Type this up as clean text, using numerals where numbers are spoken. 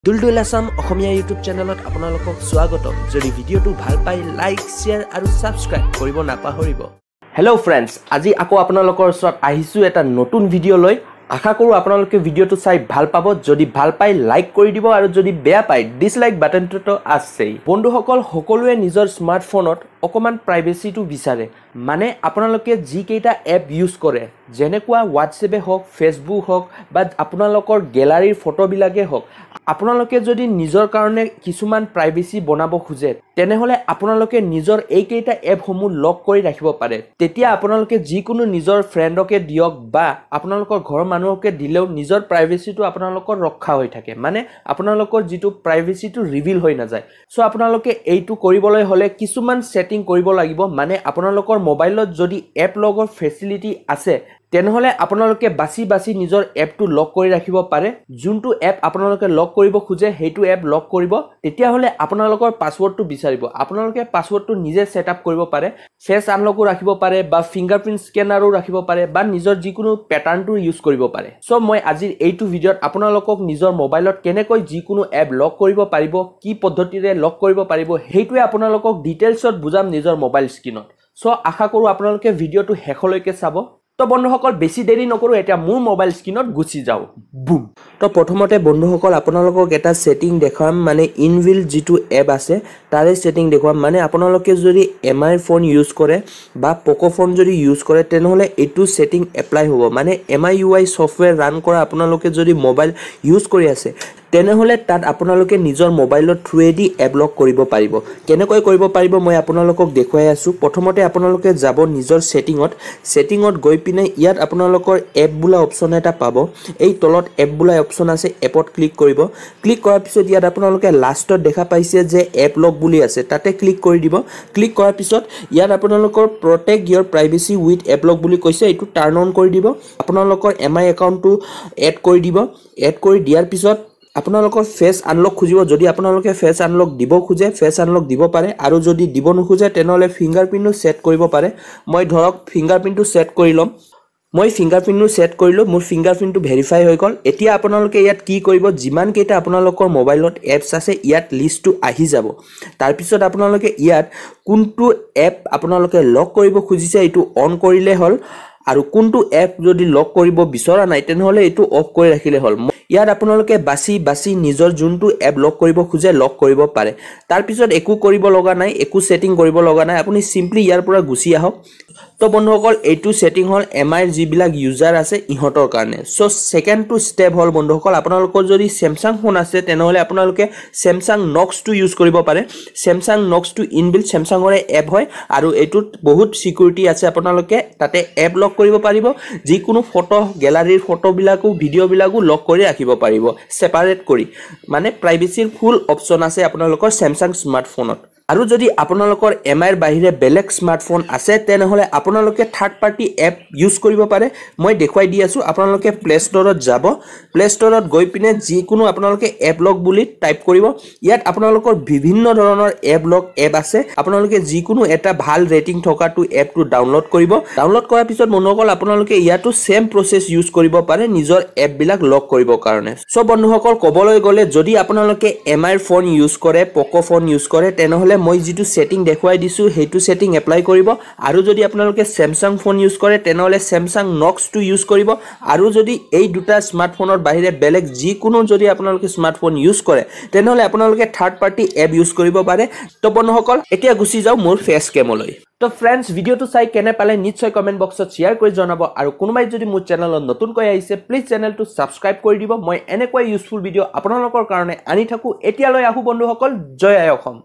Duldul Assam অসমীয়া YouTube চেনেলত আপোনালোকক স্বাগতম যদি ভিডিওটো ভাল পাই লাইক শেয়ার আৰু সাবস্ক্ৰাইব কৰিব নাপাহৰিব হেল্ল ফ্ৰেন্ডছ আজি আকৌ আপোনালোকৰ ওচৰত আহিছো এটা নতুন ভিডিও লৈ আশা কৰো আপোনালোকে ভিডিওটো চাই ভাল পাব যদি ভাল পাই লাইক কৰি দিব আৰু যদি বেয়া পাই ডিসলাইক বাটনটো আছেই বন্ধুসকল সকলোৱে নিজৰ স্মাৰ্টফোনত অকমান প্ৰাইভেসিটো বিচাৰে মানে আপোনালোকে যি কেইটা এপ ইউজ কৰে যেনেকুৱা WhatsApp হওক Facebook হওক বা আপোনালোকৰ গ্যালাৰীৰ ফটো বিলাকে হওক আপোনালোকে যদি নিজৰ কাৰণে কিছুমান প্ৰাইভেসি বনাব খুজে তেনেহলে আপোনালোকে নিজৰ এই কেইটা এপ সমূহ লক কৰি ৰাখিব পাৰে তেতিয়া আপোনালোকে যিকোনো নিজৰ ফ্ৰেণ্ডকে দিয়ক বা আপোনালোকৰ ঘৰৰ মানুহকে দিলেও নিজৰ প্ৰাইভেসিটো আপোনালোকৰ ৰক্ষা হৈ থাকে মানে আপোনালোকৰ যিটো প্ৰাইভেসিটো ৰিভিল হৈ নাযায় সো আপোনালোকে এইটো কৰিবলৈ হলে কিছুমান সেটিং কৰিব লাগিব মানে আপোনালোকৰ মোবাইলত যদি এপ লগৰ ফেসিলিটি আছে তেনেহলে আপোনালোকে বাছি নিজৰ এপটো লক কৰি ৰাখিব পাৰে যোনটো এপ আপোনালোকে লক কৰিব খুজে হেতু এপ লক কৰিব তেতিয়া হলে আপোনালোকৰ পাসওয়াৰ্ডটো বিচাৰিব আপোনালোকে পাসওয়াৰ্ডটো নিজে সেটআপ কৰিব পাৰে ফেস আনলকও ৰাখিব পাৰে বা ফিংগাৰপ্ৰিন্ট স্ক্যানাৰও ৰাখিব পাৰে বা নিজৰ যিকোনো প্যাটাৰ্নটো ইউজ কৰিব পাৰে সো মই আজিৰ এইটো ভিডিওত আপোনালোকক নিজৰ মোবাইলত কেনেকৈ যিকোনো এপ লক কৰিব পাৰিব কি পদ্ধতিৰে লক কৰিব পাৰিব হেতুৱে আপোনালোকক ডিটেইলছত বুজাম নিজৰ মোবাইল স্ক্ৰিনত সো আশা কৰো আপোনালোকে ভিডিওটো হেখলৈকে চাব তো বন্ধুসকল বেছি দেৰি নকৰো এটা মোৰ মোবাইল স্ক্ৰিনত গুছি যাও বুম তো প্ৰথমতে বন্ধুসকল আপোনালোকক এটা সেটিং দেখাম মানে ইনবিল্ট যেটো এপ আছে তাৰে সেটিং দেখাম মানে আপোনালোকে যদি MI ফোন ইউজ কৰে বা পোকো ফোন যদি ইউজ কৰে তেনেহলে এটো সেটিং এপ্লাই হ'ব মানে MIUI সফটওয়্যাৰ ৰান কৰা আপোনালোকে যদি মোবাইল ইউজ কৰি আছে তেনেহলে তাত আপোনালোকে নিজৰ মোবাইলৰ থ্ৰুৱেদি এপ লক কৰিব পাৰিব কেনেকৈ কৰিব পাৰিব মই আপোনালোকক দেখুৱাই আছো প্ৰথমতে আপোনালোকে যাব নিজৰ সেটিংত গৈ পিনে ইয়াত আপোনালোকৰ এপ বুলা অপচন এটা পাব এই তলত এপ বুলা অপচন আছে এপত ক্লিক কৰিব ক্লিক কৰাৰ পিছত ইয়াত আপোনালোকে লাষ্টত দেখা পাইছে যে এপ লক বুলি আছে তাতে ক্লিক কৰি দিব ক্লিক কৰাৰ পিছত ইয়াত আপোনালোকৰ প্ৰটেক্ট ইয়োৰ প্ৰাইভেসি উইথ এপ লক বুলি কৈছে এটো টাৰ্ন অন কৰি দিব আপোনালোকৰ MI একাউণ্টটো এড কৰি দিব এড কৰি দিয়াৰ পিছত আপোনালোকৰ ফেস আনলক খুজিব যদি আপোনালোকে ফেস আনলক দিব খুজে ফেস আনলক দিব পাৰে আৰু যদি দিব নখুজে তেনেহলে ফিংগাৰপ্ৰিন্টটো সেট কৰিব পাৰে মই ধৰক ফিংগাৰপ্ৰিন্টটো সেট কৰি লম মই ফিংগাৰপ্ৰিন্টটো সেট কৰিলো মোৰ ফিংগাৰপ্ৰিন্টটো ভেৰিফাই হৈ গল এতিয়া আপোনালোকে ইয়াত কি কৰিব যিমান কেইটা আপোনালোকৰ মোবাইলত এপছ আছে ইয়াত লিষ্টটো আহি যাব তাৰ পিছত আপোনালোকে ইয়াত কোনটো এপ আপোনালোকে লক কৰিব খুজিছে এটো অন কৰিলে হল আৰু কোনটো এপ যদি লক কৰিব বিচৰা নাই তেনেহলে এটো অফ কৰি ৰাখিলে হল ইয়াত আপোনালোকে বাছি নিজৰ যোনটো এপ লক কৰিব খুজে লক কৰিব পাৰে তাৰ পিছত একো কৰিব লগা নাই একো সেটিং কৰিব লগা নাই আপুনি সিম্পলি ইয়াৰ পৰা গুছি আহক তো বন্ধুসকল এইটো সেটিং হল MI ৰ যিবিলাক ইউজাৰ আছে ইহতৰ কাৰণে সো সেকেন্ড টু স্টেপ হল বন্ধুসকল আপোনালোকৰ যদি Samsung ফোন আছে তেনেহলে আপোনালোকে Samsung Knox টো ইউজ কৰিব পাৰে Samsung Knox টো ইনবিল্ট Samsung ৰ এপ হয় আৰু এটোত বহুত সিকিউৰিটি আছে আপোনালোকে তাতে এপ লক কৰিব পাৰিব যিকোনো ফটো গ্যালাৰীৰ ফটো বিলাকো ভিডিও বিলাকো লক কৰি ৰাখিব পাৰিব সেপাৰেট কৰি মানে প্ৰাইভেসিৰ ফুল অপচন আছে আপোনালোকৰ Samsung স্মাৰ্টফোনত আৰু যদি আপোনালোকৰ MI ৰ বাহিৰে বেলেগ স্মাৰ্টফোন আছে তেনেহলে আপোনালোকে থাৰ্ড পাৰ্টি এপ ইউজ কৰিব পাৰে মই দেখুৱাই দি আছো আপোনালোকে প্লে ষ্টৰত যাব প্লে ষ্টৰত গৈ পিনে যিকোনো আপোনালোকে এপ লক বুলি টাইপ কৰিব ইয়াত আপোনালোকৰ বিভিন্ন ধৰণৰ এপ লক এপ আছে আপোনালোকে যিকোনো এটা ভাল ৰেটিং থকাটো এপটো ডাউনলোড কৰিব ডাউনলোড কৰাৰ পিছত বন্ধুসকল আপোনালোকে ইয়াতো সেম প্ৰসেস ইউজ কৰিব পাৰে নিজৰ এপ বিলাক লক কৰিব কাৰণে সো বন্ধুসকল কবলৈ গলে যদি আপোনালোকে MI ৰ ফোন ইউজ কৰে পোকো ফোন ইউজ কৰে তেনেহলে মই যেটো সেটিং দেখুৱাই দিছো হেতু সেটিং এপ্লাই কৰিব আৰু যদি আপোনালোকে Samsung ফোন ইউজ কৰে তেনেহলে Samsung Knox টো ইউজ কৰিব আৰু যদি এই দুটা স্মাৰ্টফোনৰ বাহিৰে বেলেগ যিকোনো যদি আপোনালোকে স্মাৰ্টফোন ইউজ কৰে তেনেহলে আপোনালোকে থাৰ্ড পাৰ্টি এপ ইউজ কৰিব পাৰে তো বন্ধুসকল এতিয়া গুছি যাও মোৰ ফেস কেমলৈ তো ফ্ৰেন্ডছ ভিডিওটো চাই কেনে পালে নিশ্চয় কমেন্ট বক্সত শেয়াৰ কৰি জনাব আৰু কোনোবাই যদি মোৰ চেনেলত নতুনকৈ আহিছে প্লিজ চেনেলটো সাবস্ক্ৰাইব কৰি দিব মই এনেকৈ ইউজফুল ভিডিও আপোনালোকৰ কাৰণে আনি থাকো এতিয়ালৈ আহু বন্ধুসকল জয় আই অসম